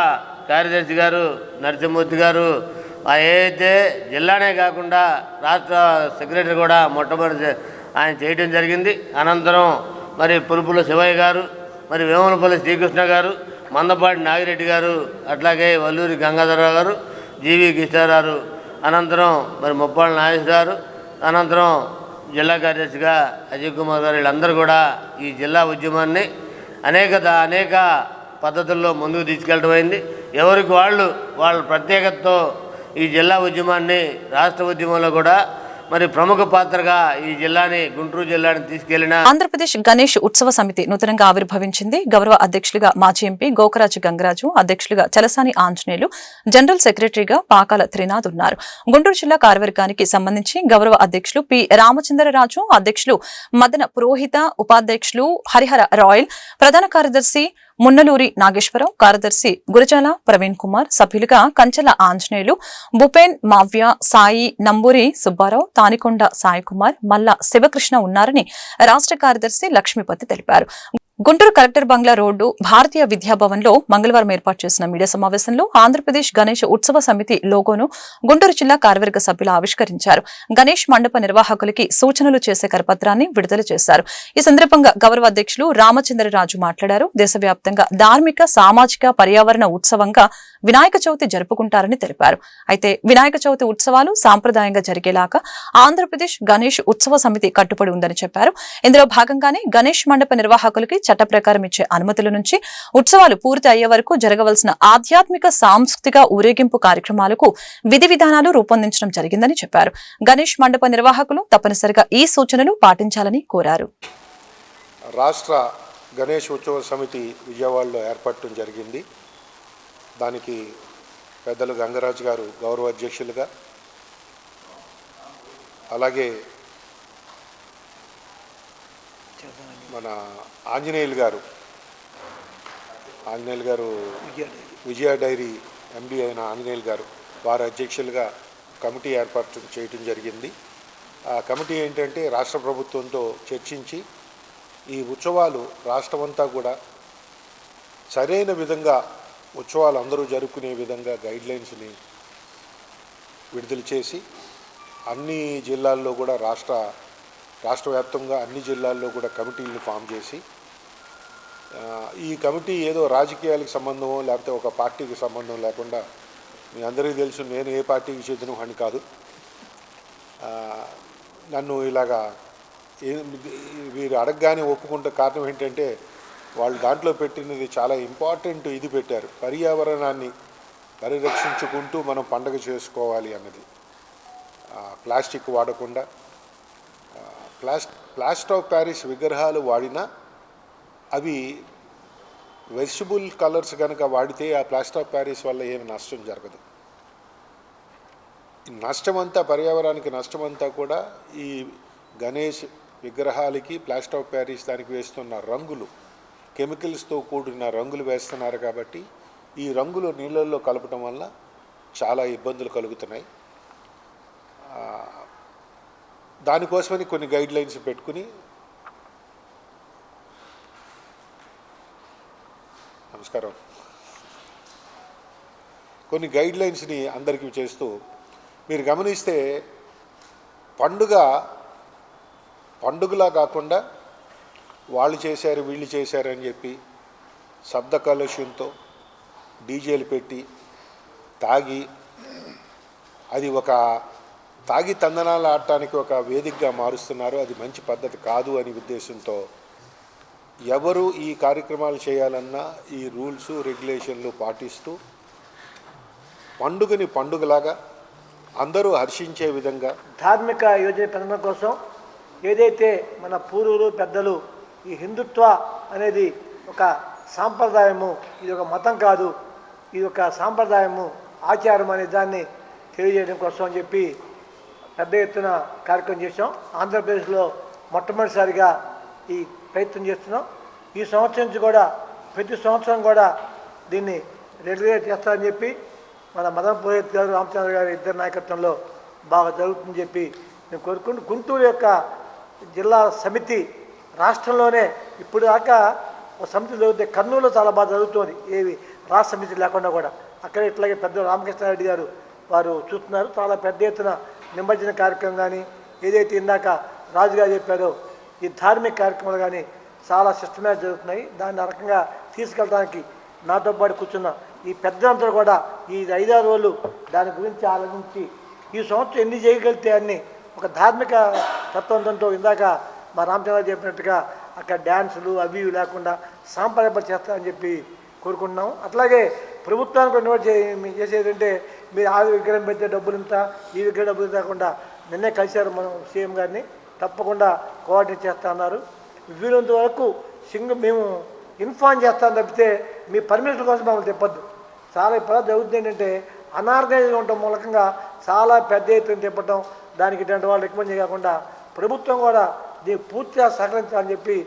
కార్యదర్శి గారు నరసింహమూర్తి గారు ఏదైతే జిల్లానే కాకుండా రాష్ట్ర సెక్రటరీ కూడా మొట్టమొదటి ఆయన చేయడం జరిగింది. అనంతరం మరి పులుపుల శివయ్య గారు, మరి వేములపల్లి శ్రీకృష్ణ గారు, మందపాటి నాగిరెడ్డి గారు, అట్లాగే వల్లూరి గంగాధరరావు గారు, జీవి కృష్ణారావు, అనంతరం మరి ముప్పాళ్ళ నాగేశ్వర గారు, అనంతరం జిల్లా కార్యదర్శిగా అజయ్ కుమార్ గారు, వీళ్ళందరూ కూడా ఈ జిల్లా ఉద్యమాన్ని అనేక పద్ధతుల్లో ముందుకు తీసుకెళ్ళడం అయింది. ఎవరికి వాళ్ళ ప్రత్యేకతతో ఈ జిల్లా ఉద్యమాన్ని రాష్ట్ర ఉద్యమంలో కూడా మరి ప్రముఖ పాత్రగా ఈ జిల్లాని, గుంటూరు జిల్లాని తీసుకెళ్లిన ఆంధ్రప్రదేశ్ గణేష్ ఉత్సవ సమితి నూతనంగా ఆవిర్భవించింది. గౌరవ అధ్యక్షులుగా మాజీ ఎంపీ గోకరాజు గంగరాజు, అధ్యక్షులుగా చలసాని ఆంజనేయులు, జనరల్ సెక్రటరీగా పాకాల త్రినాథ్ ఉన్నారు. గుంటూరు జిల్లా కార్యవర్గానికి సంబంధించి గౌరవ అధ్యక్షులు పి రామచంద్రరాజు, అధ్యక్షులు మదన పురోహిత, ఉపాధ్యక్షులు హరిహర రాయల్, ప్రధాన కార్యదర్శి మున్నలూరి నాగేశ్వరరావు, కార్యదర్శి గురజాల ప్రవీణ్ కుమార్, సభ్యులుగా కంచెల ఆంజనేయులు, భూపేన్ మావ్య, సాయి నంబూరి సుబ్బారావు, తానికొండ సాయి కుమార్, మల్లా శివకృష్ణ ఉన్నారని రాష్ట్ర కార్యదర్శి లక్ష్మీపతి తెలిపారు. గుంటూరు కలెక్టర్ బంగ్లా రోడ్డు భారతీయ విద్యాభవన్ లో మంగళవారం ఏర్పాటు చేసిన మీడియా సమావేశంలో ఆంధ్రప్రదేశ్ గణేష్ ఉత్సవ సమితి లోగోను గుంటూరు జిల్లా కార్యవర్గ సభ్యులు ఆవిష్కరించారు. గణేష్ మండప నిర్వాహకులకి సూచనలు చేసే కరపత్రాన్ని విడుదల చేశారు. ఈ సందర్భంగా గౌరవ అధ్యక్షులు రామచంద్రరాజు మాట్లాడారు. దేశవ్యాప్తంగా ధార్మిక, సామాజిక, పర్యావరణ ఉత్సవంగా వినాయక చవితి జరుపుకుంటారని తెలిపారు. అయితే వినాయక చవితి ఉత్సవాలు సాంప్రదాయంగా జరిగేలాగా ఆంధ్రప్రదేశ్ గణేష్ ఉత్సవ సమితి కట్టుబడి ఉందని చెప్పారు. ఇందులో భాగంగానే గణేష్ మండప నిర్వాహకులకి చట్ట ప్రకారం ఇచ్చే అనుమతుల నుంచి ఉత్సవాలు పూర్తి అయ్యే వరకు జరగవలసిన ఆధ్యాత్మిక, సాంస్కృతిక ఊరేగింపు కార్యక్రమాలకు విధి విధానాలు రూపొందించడం జరిగిందని చెప్పారు. గణేష్ మండప నిర్వాహకులు తప్పనిసరిగా ఈ సూచనలు పాటించాలని కోరారు. రాష్ట్ర గణేష్ ఉత్సవ సమితి విజయవాడలో ఏర్పడటం జరిగింది. దానికి పెద్దలు గంగరాజు గారు గౌరవ అధ్యక్షులుగా, అలాగే మన ఆంజనేయులు గారు విజయ డైరీ ఎండి అయిన ఆంజనేయులు గారు వారి అధ్యక్షులుగా కమిటీ ఏర్పాటు చేయడం జరిగింది. ఆ కమిటీ ఏంటంటే రాష్ట్ర ప్రభుత్వంతో చర్చించి ఈ ఉత్సవాలు రాష్ట్రమంతా కూడా సరైన విధంగా ఉత్సవాలు అందరూ జరుపుకునే విధంగా గైడ్లైన్స్ని విడుదల చేసి అన్ని జిల్లాల్లో కూడా రాష్ట్ర వ్యాప్తంగా అన్ని జిల్లాల్లో కూడా కమిటీలను ఫామ్ చేసి ఈ కమిటీ ఏదో రాజకీయాలకు సంబంధమో లేకపోతే ఒక పార్టీకి సంబంధం లేకుండా మీ అందరికీ తెలుసు నేను ఏ పార్టీకి చెందిన వాడిని కాదు. నన్ను ఇలాగా వీరు అడగగానే ఒప్పుకుంటే కారణం ఏంటంటే వాళ్ళు దాంట్లో పెట్టినది చాలా ఇంపార్టెంట్ ఇది పెట్టారు, పర్యావరణాన్ని పరిరక్షించుకుంటూ మనం పండగ చేసుకోవాలి అన్నది. ప్లాస్టిక్ వాడకుండా ప్లాస్టర్ ఆఫ్ ప్యారిస్ విగ్రహాలు వాడినా అవి వెజిటబుల్ కలర్స్ కనుక వాడితే ఆ ప్లాస్టర్ ఆఫ్ ప్యారిస్ వల్ల ఏమి నష్టం జరగదు. నష్టమంతా పర్యావరణానికి నష్టమంతా కూడా ఈ గణేష్ విగ్రహాలకి ప్లాస్టర్ ఆఫ్ ప్యారిస్ దానికి వేస్తున్న రంగులు, కెమికల్స్తో కూడిన రంగులు వేస్తున్నారు కాబట్టి ఈ రంగులు నీళ్ళల్లో కలపటం వల్ల చాలా ఇబ్బందులు కలుగుతున్నాయి. దానికోసమని కొన్ని గైడ్లైన్స్ పెట్టుకుని కొన్ని గైడ్లైన్స్ని అందరికీ చేస్తూ మీరు గమనిస్తే పండుగలా కాకుండా వాళ్ళు చేశారు వీళ్ళు చేశారు అని చెప్పి శబ్ద కాలుష్యంతో డీజేలు పెట్టి తాగి అది ఒక తాగి తందనాలు ఆడటానికి ఒక వేదికగా మారుస్తున్నారు. అది మంచి పద్ధతి కాదు అని ఉద్దేశంతో ఎవరు ఈ కార్యక్రమాలు చేయాలన్నా ఈ రూల్స్ రెగ్యులేషన్లు పాటిస్తూ పండుగని పండుగలాగా అందరూ హర్షించే విధంగా ధార్మిక యోజన పెంచడం కోసం ఏదైతే మన పూర్వులు పెద్దలు ఈ హిందుత్వ అనేది ఒక సాంప్రదాయము, ఇది ఒక మతం కాదు, ఇది ఒక సాంప్రదాయము ఆచారం అనే దాన్ని తెలియజేయడం కోసం అని చెప్పి పెద్ద ఎత్తున కార్యక్రమం చేసాం. ఆంధ్రప్రదేశ్లో మొట్టమొదటిసారిగా ఈ ప్రయత్నం చేస్తున్నాం. ఈ సంవత్సరం నుంచి కూడా ప్రతి సంవత్సరం కూడా దీన్ని రెగ్యులేట్ చేస్తారని చెప్పి మన మదన్ పురోహిత్ గారు రామచంద్ర గారి ఇద్దరు నాయకత్వంలో బాగా జరుగుతుందని చెప్పి నేను కోరుకుంటూ గుంటూరు యొక్క జిల్లా సమితి రాష్ట్రంలోనే ఇప్పుడు దాకా ఒక సమితి జరుగుతుంది. కర్నూలులో చాలా బాగా జరుగుతుంది, ఏవి రాష్ట్ర సమితి లేకుండా కూడా. అక్కడ ఇట్లాగే పెద్ద రామకృష్ణారెడ్డి గారు వారు చూస్తున్నారు. చాలా పెద్ద ఎత్తున నిమజ్జన కార్యక్రమం కానీ ఏదైతే ఇందాక రాజుగారు చెప్పారో ఈ ధార్మిక కార్యక్రమాలు కానీ చాలా సిస్టమేటిక్ జరుగుతున్నాయి. దాన్ని ఆ రకంగా తీసుకెళ్ళడానికి నాతో పాటు కూర్చున్న ఈ పెద్దలందరూ కూడా ఈ 5-6 రోజులు దాని గురించి ఆలోచించి ఈ సంవత్సరం ఎన్ని చేయగలిగితే అన్ని ఒక ధార్మిక తత్వంతో ఇందాక మా రామచంద్ర చెప్పినట్టుగా అక్కడ డ్యాన్సులు అవి లేకుండా సాంప్రదాయ చేస్తారని చెప్పి కోరుకుంటున్నాము. అట్లాగే ప్రభుత్వానికి ఇన్వైట్ చేసేదంటే మీరు ఆ విగ్రహం పెడితే డబ్బులు ఇంత, ఈ విగ్రహం డబ్బులు కాకుండా నిన్నే కలిశారు మనం సీఎం గారిని, తప్పకుండా కోఆర్డినేట్ చేస్తా అన్నారు. వీలంత వరకు మేము ఇన్ఫార్మ్ చేస్తాను తప్పితే మీ పర్మిషన్ కోసం మమ్మల్ని తిప్పద్దు. చాలా ఇప్పుడు జరుగుతుంది ఏంటంటే అనార్గనైజ్గా ఉండటం మూలకంగా చాలా పెద్ద ఎత్తున తిప్పటం, దానికి ఇటువంటి వాళ్ళు రికమెండ్ చేయకుండా ప్రభుత్వం కూడా దీన్ని పూర్తిగా సహకరించాలని చెప్పి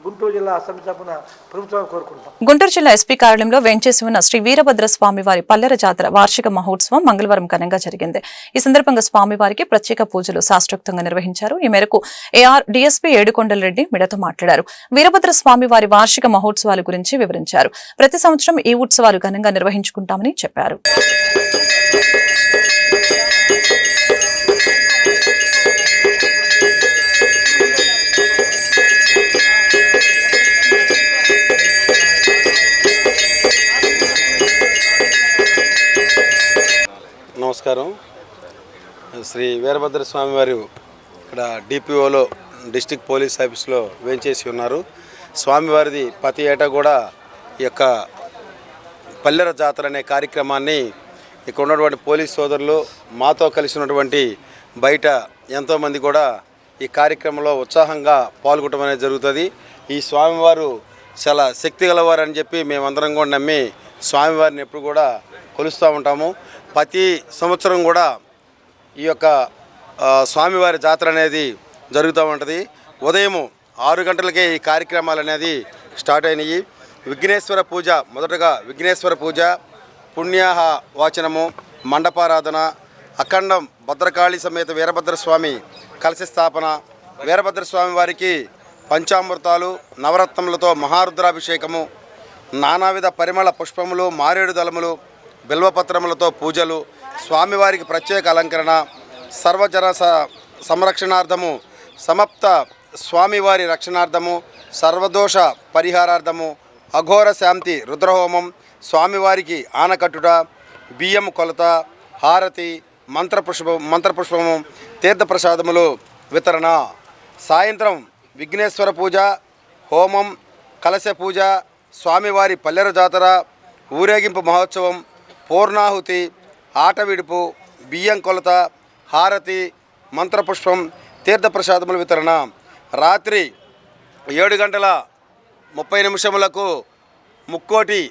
గుంటూరు జిల్లా సమితి తరపున ప్రభుత్వాన్ని కోరుకుంటాం. గుంటూరు జిల్లా ఎస్పీ కార్యాలయంలో వేంచేసి ఉన్న శ్రీ వీరభద్ర స్వామివారి పల్లెర జాతర వార్షిక మహోత్సవం మంగళవారం ఘనంగా జరిగింది. ఈ సందర్భంగా స్వామివారికి ప్రత్యేక పూజలు శాస్త్రోక్తంగా నిర్వహించారు. ఈ మేరకు ఏఆర్ డీఎస్పీ ఏడుకొండల రెడ్డి మీడియాతో మాట్లాడారు. వీరభద్ర స్వామివారి వార్షిక మహోత్సవాల గురించి వివరించారు. ప్రతి సంవత్సరం ఈ ఉత్సవాలు ఘనంగా నిర్వహించుకుంటామని చెప్పారు. నమస్కారం. శ్రీ వీరభద్ర స్వామి వారు ఇక్కడ డిపిఓలో డిస్ట్రిక్ట్ పోలీస్ ఆఫీస్లో వేంచేసి ఉన్నారు. స్వామివారిది ప్రతి ఏటా కూడా ఈ యొక్క పల్లెర జాతర అనే కార్యక్రమాన్ని ఇక్కడ ఉన్నటువంటి పోలీస్ సోదరులు మాతో కలిసి ఉన్నటువంటి బయట ఎంతోమంది కూడా ఈ కార్యక్రమంలో ఉత్సాహంగా పాల్గొనడం అనేది జరుగుతుంది. ఈ స్వామివారు చాలా శక్తి గలవారు అని చెప్పి మేమందరం కూడా నమ్మి స్వామివారిని ఎప్పుడు కూడా కొలుస్తూ ఉంటాము. ప్రతి సంవత్సరం కూడా ఈ యొక్క స్వామివారి జాతర అనేది జరుగుతూ ఉంటుంది. ఉదయం 6 గంటలకే ఈ కార్యక్రమాలు అనేది స్టార్ట్ అయినాయి. విఘ్నేశ్వర పూజ, మొదటగా విఘ్నేశ్వర పూజ, పుణ్యాహ వాచనము, మండపారాధన, అఖండం భద్రకాళి సమేత వీరభద్రస్వామి కలశ స్థాపన, వీరభద్రస్వామి వారికి పంచామృతాలు నవరత్నములతో మహారుద్రాభిషేకము, నానావిధ పరిమళ పుష్పములు, మారేడు దళములు, బిల్వపత్రములతో పూజలు, స్వామివారికి ప్రత్యేక అలంకరణ, సర్వజన సంరక్షణార్థము, సమప్త స్వామివారి రక్షణార్థము, సర్వదోష పరిహారార్థము, అఘోర శాంతి రుద్రహోమం, స్వామివారికి ఆనకట్టుట, బియ్యం కొలత, హారతి, మంత్రపుష్పము, తీర్థప్రసాదములు వితరణ. సాయంత్రం విఘ్నేశ్వర పూజ, హోమం, కలశ పూజ, స్వామివారి పల్లెర జాతర, ఊరేగింపు మహోత్సవం, పూర్ణాహుతి, ఆట విడుపు, బియ్యం కొలత, హారతి, మంత్రపుష్పం, తీర్థప్రసాదముల వితరణ. రాత్రి 7:30 ముక్కోటి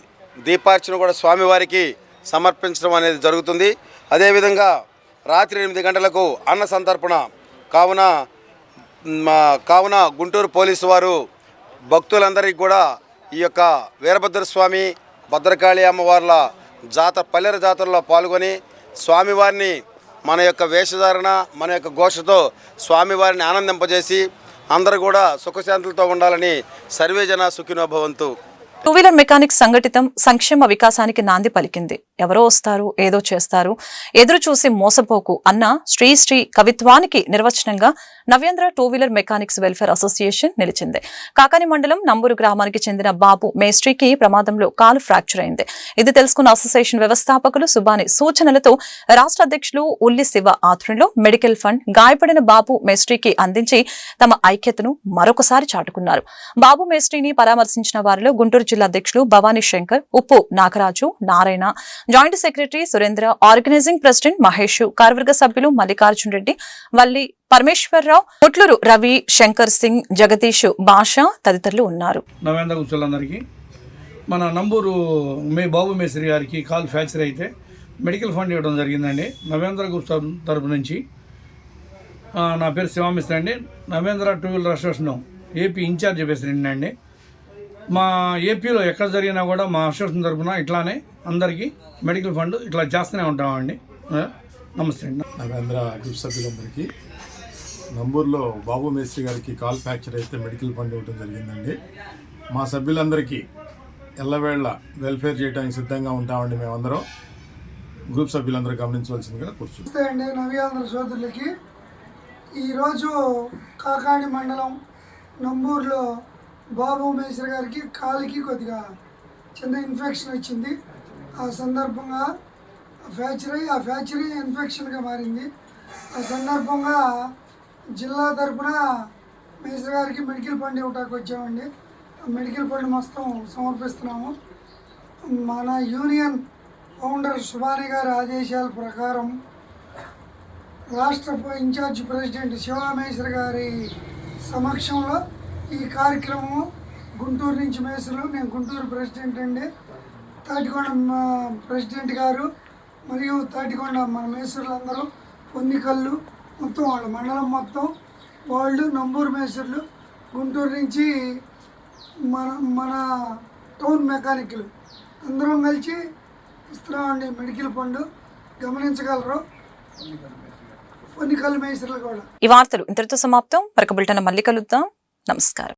దీపార్చన కూడా స్వామివారికి సమర్పించడం అనేది జరుగుతుంది. అదేవిధంగా రాత్రి 8 గంటలకు అన్న సంతర్పణ. కావున గుంటూరు పోలీసు వారు భక్తులందరికీ కూడా ఈ యొక్క వీరభద్రస్వామి, భద్రకాళి అమ్మవార్ల పల్లెర జాతరలో పాల్గొని స్వామివారిని మన యొక్క వేషధారణ, మన యొక్క ఘోషతో స్వామివారిని ఆనందింపజేసి అందరూ కూడా సుఖశాంతులతో ఉండాలని సర్వేజన సుఖినో భవంతు. టూ వీలర్ మెకానిక్ సంఘటితం సంక్షేమ వికాసానికి నాంది పలికింది. ఎవరో వస్తారు, ఏదో చేస్తారు, ఎదురు చూసి మోసపోకు అన్న శ్రీ కవిత్వానికి నిర్వచనంగా Navyandhra two wheeler mechanics welfare association నిలిచింది. కాకాని మండలం నంబూరు గ్రామానికి చెందిన బాబు మేస్ట్రీకి ప్రమాదంలో కాలు ఫ్రాక్చర్ అయింది. ఇది తెలుసుకున్న అసోసియేషన్ వ్యవస్థాపకులు సుబాని సూచనలతో రాష్ట్ర అధ్యక్షులు ఉల్లి శివ ఆధ్వర్యంలో మెడికల్ ఫండ్ గాయపడిన బాబు మేస్ట్రీకి అందించి తమ ఐక్యతను మరొకసారి చాటుకున్నారు. బాబు మేస్ట్రీని పరామర్శించిన వారిలో గుంటూరు జిల్లా అధ్యక్షులు Bhavani Shankar, Uppu Nagaraju, Narayana, joint secretary Surendra, organising president Mahesh, కార్యవర్గ సభ్యులు మల్లికార్జున రెడ్డి, వల్లి పరమేశ్వరరావు, ముట్లూరు రవి, శంకర్ సింగ్, జగదీష్, భాష తదితరులు ఉన్నారు. నవేంద్ర గుర్తులందరికీ మన నంబూరు బాబు మేస్త్రి గారికి కాల్ ఫ్రాక్చర్ అయితే మెడికల్ ఫండ్ ఇవ్వడం జరిగిందండి. నవేంద్ర గుర్తు తరపు నుంచి. నా పేరు శివామిస్త్రి అండి. Navendra two wheeler association AP in charge president అండి. మా ఏపీలో ఎక్కడ జరిగినా కూడా మా అసోసియేషన్ తరఫున ఇట్లానే అందరికీ మెడికల్ ఫండ్ ఇట్లా చేస్తూనే ఉంటామండి. నమస్తే అండి. నవేంద్ర గ్రూప్ సభ్యులందరికీ నంబూరులో బాబు మేస్త్రి గారికి కాల్ ఫ్రాక్చర్ అయితే మెడికల్ ఫండ్ ఇవ్వడం జరిగిందండి. మా సభ్యులందరికీ ఎల్లవేళ వెల్ఫేర్ చేయడానికి సిద్ధంగా ఉంటామండి. మేమందరం గ్రూప్ సభ్యులందరూ గమనించవలసిందిగా కూర్చుంటాం. నవ్యాంధ్ర సోదరులకి ఈరోజు కాకాని మండలం నంబూరులో బాబు మేస్త్రి గారికి కాలికి కొద్దిగా చిన్న ఇన్ఫెక్షన్ వచ్చింది. ఆ సందర్భంగా ఫ్రాక్చర్ అయ్యి ఆ ఫ్రాక్చరీ ఇన్ఫెక్షన్గా మారింది. ఆ సందర్భంగా జిల్లా తరఫున మేస్త్రి గారికి మెడికల్ ఫండ్ ఇవ్వటానికి వచ్చామండి. మెడికల్ ఫండ్ మొత్తం సమర్పిస్తున్నాము. మన యూనియన్ ఫౌండర్ సుబాని గారి ఆదేశాల ప్రకారం రాష్ట్ర ఇన్ఛార్జ్ ప్రెసిడెంట్ శివమేశ్వర్ గారి సమక్షంలో ఈ కార్యక్రమం గుంటూరు నుంచి మేస్త్రులు, నేను గుంటూరు ప్రెసిడెంట్ అండి, తాటికొండ ప్రెసిడెంట్ గారు మరియు తాటికొండ మన మేస్త్రులందరూ, పొన్నికల్లు మొత్తం వాళ్ళ మండలం మొత్తం వాళ్ళు, నంబూరు మేస్త్రులు, గుంటూరు నుంచి మన టౌన్ మెకానిక్లు అందరం కలిసి ఇస్తున్నామండి మెడికల్ ఫండ్. గమనించగలరు పొన్నికల్లు మేస్త్రులు కూడా. ఈ వార్తలు ఇంతటితో సమాప్తం. మరొక బులెటిన్ మళ్ళీ కలుద్దాం. నమస్కారం.